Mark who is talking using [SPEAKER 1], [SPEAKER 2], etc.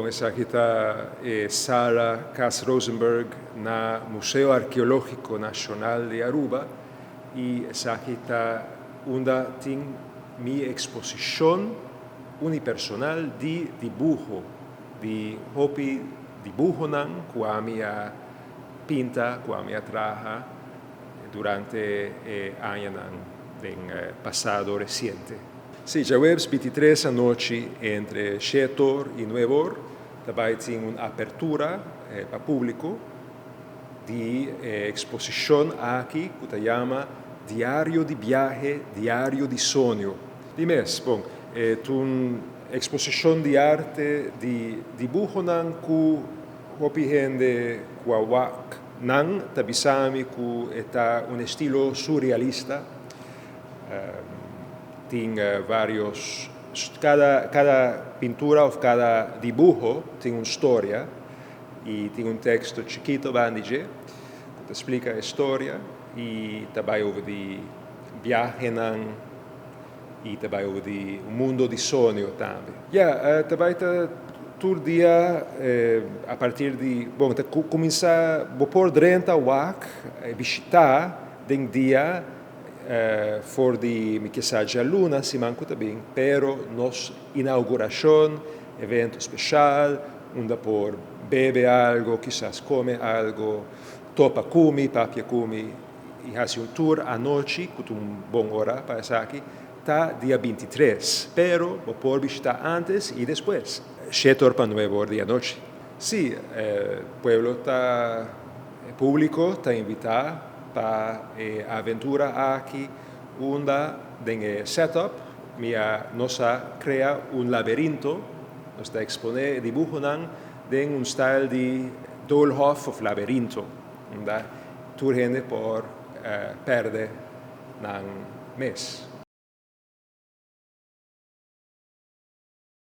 [SPEAKER 1] Bom, esa kita Sara Cass Rosenberg na Museo Arqueológico Nacional de Aruba y esa kita unda ting mi exposición unipersonal de dibujo, de hopi dibujo nan kuamia pinta, kuamia traja durante años del pasado reciente. Sí, ya webs 23 anoche entre Shetor y Nuevor, también tiene una apertura para público de exposición aquí que se llama Diario de Viaje, Diario de Sonio. Dime, bon, es una exposición de arte de dibujo nan ku hopi gente kuawak nan tabisami ku está un estilo surrealista. Tiene varios, cada pintura o cada dibujo tiene una historia y tiene un texto chiquito, bandige, que te explica la historia y también over de viaje y también over de un mundo de sueño también. Ya, también todo el día, a partir de, bom, começar, vou por 30 wak, visitar den dia, for de mi a luna, si manco também, pero nos inauguración, evento especial, onde por bebe algo, quizás come algo, topa kumi, papia kumi, e hace un tour a noche, con un bom hora para estar aqui, está dia 23, pero vou por visitar antes e depois. Shetor para Nuevo dia noche. Sí, el pueblo está público, está invitado para aventura aquí, donde en el setup nos crea un laberinto, nos expone dibujo en un style de Doolhof of laberinto, donde tu gente por perder un mes.